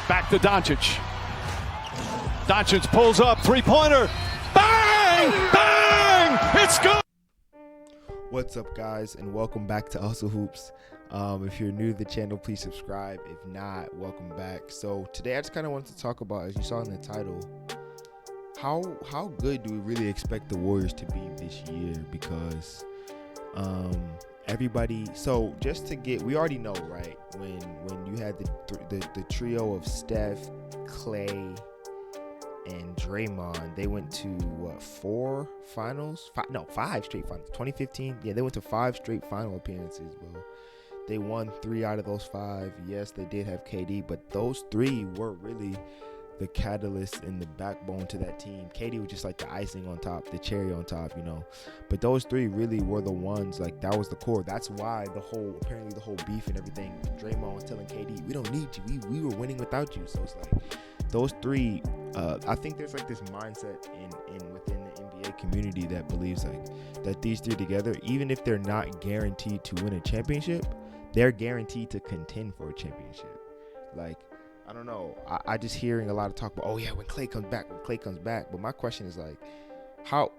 Back to Doncic. Doncic pulls up, three-pointer. Bang! Bang! It's good! What's up, guys, and welcome back to Hustle Hoops. If you're new to the channel, please subscribe. If not, welcome back. So today I just kind of wanted to talk about, as you saw in the title, how good do we really expect the Warriors to be this year? Because everybody, so just to get, we already know, right, when you had the trio of Steph, Klay, and Draymond, they went to five straight finals. 2015, yeah, they went to 5 straight final appearances, bro. They won 3 out of those 5. Yes, they did have KD, but those 3 were really the catalyst and the backbone to that team. KD was just like the icing on top, the cherry on top, you know. But those 3 really were the ones, like, that was the core. That's why apparently the whole beef and everything, Draymond was telling KD, we don't need you. We were winning without you. So it's like those 3, I think there's like this mindset within the NBA community that believes like that these 3 together, even if they're not guaranteed to win a championship, they're guaranteed to contend for a championship. Like, I don't know. I just hearing a lot of talk about, oh yeah, when Klay comes back. But my question is like,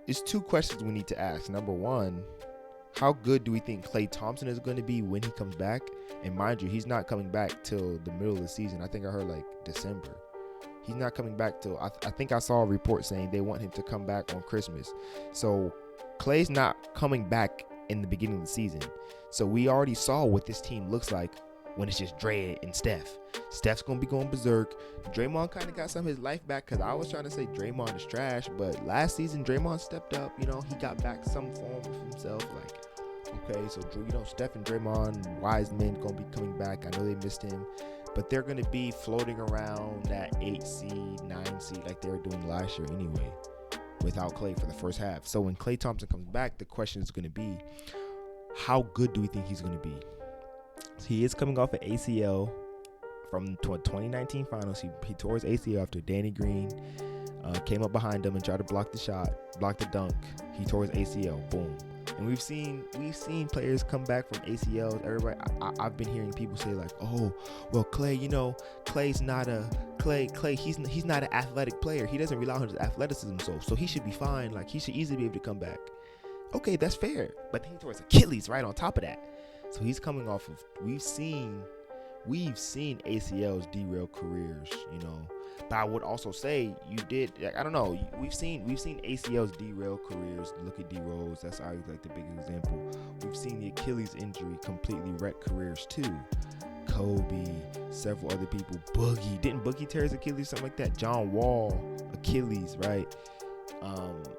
it's 2 questions we need to ask. Number 1, how good do we think Klay Thompson is going to be when he comes back? And mind you, he's not coming back till the middle of the season. I think I heard like December. He's not coming back till, I think I saw a report saying they want him to come back on Christmas. So Klay's not coming back in the beginning of the season. So we already saw what this team looks like when it's just Dre and Steph. Steph's going to be going berserk. Draymond kind of got some of his life back, because I was trying to say Draymond is trash, but last season Draymond stepped up. You know, he got back some form of himself. Like, okay, so, you know, Steph and Draymond, wise men, going to be coming back. I know they missed him, but they're going to be floating around that 8 seed, 9 seed like they were doing last year anyway, without Klay for the first half. So when Klay Thompson comes back, the question is going to be, how good do we think he's going to be? He is coming off an ACL from 2019 finals. He tore his ACL after Danny Green came up behind him and tried to block the dunk. He tore his ACL. Boom. And we've seen players come back from ACLs. Everybody, I've been hearing people say like, oh, well, Klay, you know, Klay's not a Klay. He's not an athletic player. He doesn't rely on his athleticism, so he should be fine. Like, he should easily be able to come back. Okay, that's fair. But then he tore his Achilles right on top of that. So he's coming off of, we've seen ACLs derail careers, you know. But I would also say I don't know, we've seen ACLs derail careers. Look at D Rose, that's always like the biggest example. We've seen the Achilles injury completely wreck careers too. Kobe, several other people. Didn't Boogie tear his Achilles, something like that? John Wall, Achilles, right?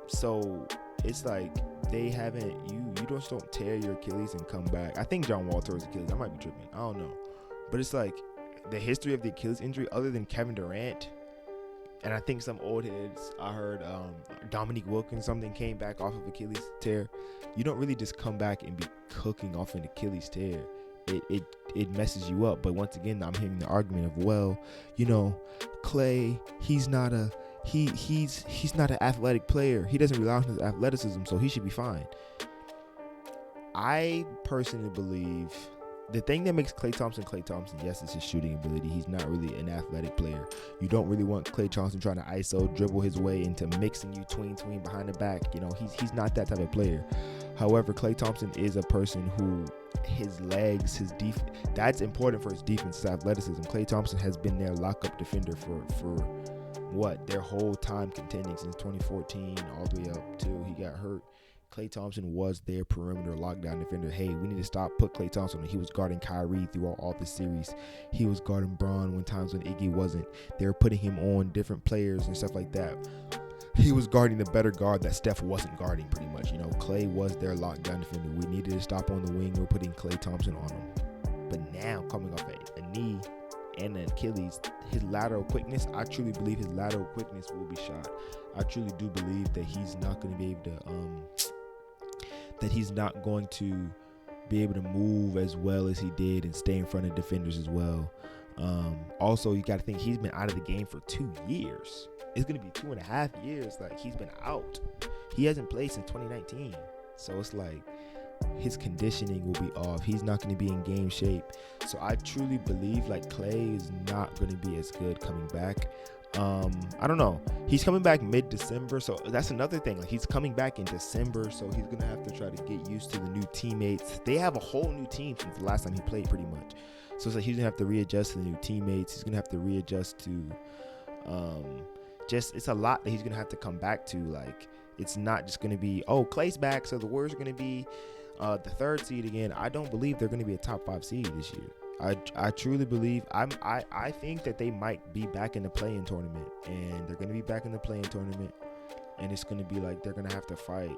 So it's like they haven't, you just don't tear your Achilles and come back. I think John Wall tore his Achilles. I might be tripping. I don't know. But it's like the history of the Achilles injury, other than Kevin Durant, and I think some old heads, I heard Dominique Wilkins, something came back off of Achilles tear. You don't really just come back and be cooking off an Achilles tear. It messes you up. But once again, I'm hearing the argument of, well, you know, Klay, he's not an athletic player. He doesn't rely on his athleticism, so he should be fine. I personally believe the thing that makes Klay Thompson, yes, it's his shooting ability. He's not really an athletic player. You don't really want Klay Thompson trying to ISO, dribble his way into mixing you tween behind the back. You know, he's not that type of player. However, Klay Thompson is a person who, his legs, his defense, that's important for his defense, his athleticism. Klay Thompson has been their lockup defender for their whole time contending since 2014 all the way up till he got hurt. Klay Thompson was their perimeter lockdown defender. Hey, we need to put Klay Thompson on. He was guarding Kyrie throughout all the series. He was guarding Bron when times when Iggy wasn't. They were putting him on different players and stuff like that. He was guarding the better guard that Steph wasn't guarding, pretty much. You know, Klay was their lockdown defender. We needed to stop on the wing. We're putting Klay Thompson on him. But now, coming off a knee and an Achilles, his lateral quickness, I truly believe his lateral quickness will be shot. I truly do believe that he's not going to be able to be able to move as well as he did and stay in front of defenders as well. Also, you got to think he's been out of the game for 2 years. It's going to be 2.5 years. Like, he's been out. He hasn't played since 2019. So it's like, his conditioning will be off. He's not going to be in game shape. So I truly believe like Klay is not going to be as good coming back. I don't know. He's coming back mid-December, so that's another thing. Like, he's coming back in December, so he's gonna have to try to get used to the new teammates. They have a whole new team since the last time he played, pretty much. So it's like he's gonna have to readjust to the new teammates. He's gonna have to readjust to it's a lot that he's gonna have to come back to. Like, it's not just gonna be, oh, Klay's back, so the Warriors are gonna be the 3rd seed again. I don't believe they're gonna be a top 5 seed this year. I truly believe I think that they might be back in the play-in tournament, and they're going to be back in the play-in tournament, and it's going to be like they're going to have to fight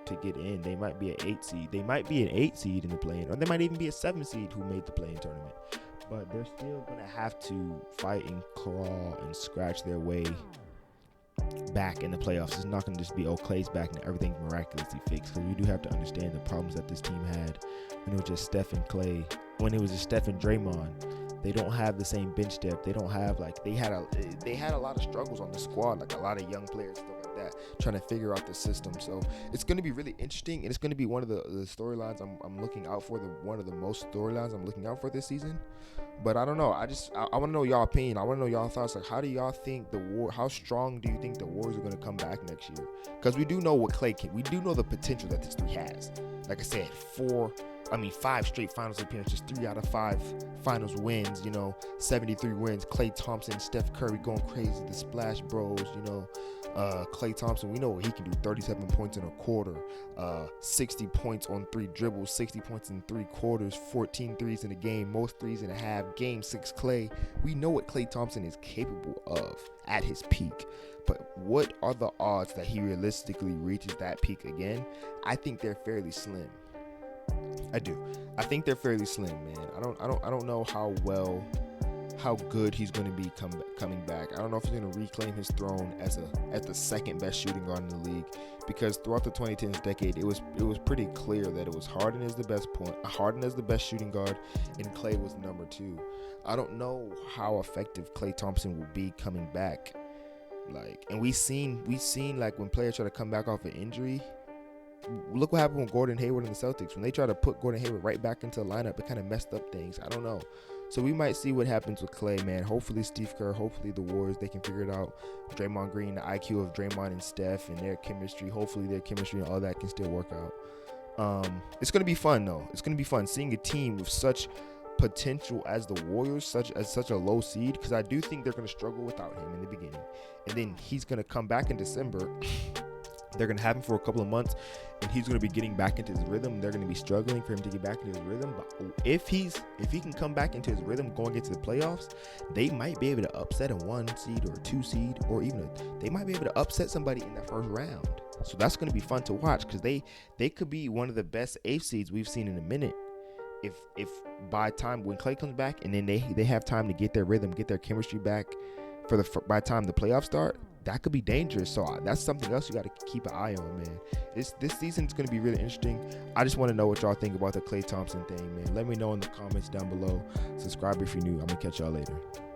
to get in. They might be an 8 seed. They might be an 8 seed in the play-in, or they might even be a 7 seed who made the play-in tournament. But they're still going to have to fight and crawl and scratch their way back in the playoffs. It's not going to just be, oh, Klay's back and everything's miraculously fixed, because we do have to understand the problems that this team had when it was just Steph and Klay. When it was just Steph and Draymond, they don't have the same bench depth. They don't have, like, they had a lot of struggles on the squad, like a lot of young players, stuff like that, trying to figure out the system. So it's going to be really interesting, and it's going to be one of the storylines I'm looking out for, one of the most storylines I'm looking out for this season. But I don't know. I want to know y'all opinion. I want to know y'all thoughts. Like, how do y'all think how strong do you think the Warriors are going to come back next year? Because we do know what Klay can. We do know the potential that this 3 has. Like I said, 5 straight finals appearances, 3 out of 5 finals wins, 73 wins. Klay Thompson, Steph Curry going crazy, the Splash Bros, Klay Thompson, we know what he can do. 37 points in a quarter, 60 points on 3 dribbles, 60 points in 3 quarters, 14 threes in a game, most threes in a half. Game 6 Klay. We know what Klay Thompson is capable of at his peak. But what are the odds that he realistically reaches that peak again? I think they're fairly slim. I do. I think they're fairly slim, man. I don't know how good he's going to be coming back. I don't know if he's going to reclaim his throne as the second best shooting guard in the league, because throughout the 2010s decade, it was pretty clear that it was Harden as the best shooting guard, and Klay was number 2. I don't know how effective Klay Thompson will be coming back. Like, and we seen like when players try to come back off an injury. Look what happened with Gordon Hayward and the Celtics. When they tried to put Gordon Hayward right back into the lineup, it kind of messed up things. I don't know. So we might see what happens with Klay, man. Hopefully Steve Kerr, hopefully the Warriors, they can figure it out. Draymond Green, the IQ of Draymond and Steph and their chemistry, hopefully their chemistry and all that can still work out. It's going to be fun, though. It's going to be fun seeing a team with such potential as the Warriors, such a low seed, because I do think they're going to struggle without him in the beginning. And then he's going to come back in December. They're going to have him for a couple of months, and he's going to be getting back into his rhythm. They're going to be struggling for him to get back into his rhythm. But if he can come back into his rhythm going into the playoffs, they might be able to upset a 1 seed or a 2 seed, or even they might be able to upset somebody in the first round. So that's going to be fun to watch, because they could be one of the best 8th seeds we've seen in a minute. If by time when Klay comes back, and then they have time to get their rhythm, get their chemistry back by the time the playoffs start, that could be dangerous. So that's something else you got to keep an eye on, man. This season is going to be really interesting. I just want to know what y'all think about the Klay Thompson thing, man. Let me know in the comments down below. Subscribe if you're new. I'm going to catch y'all later.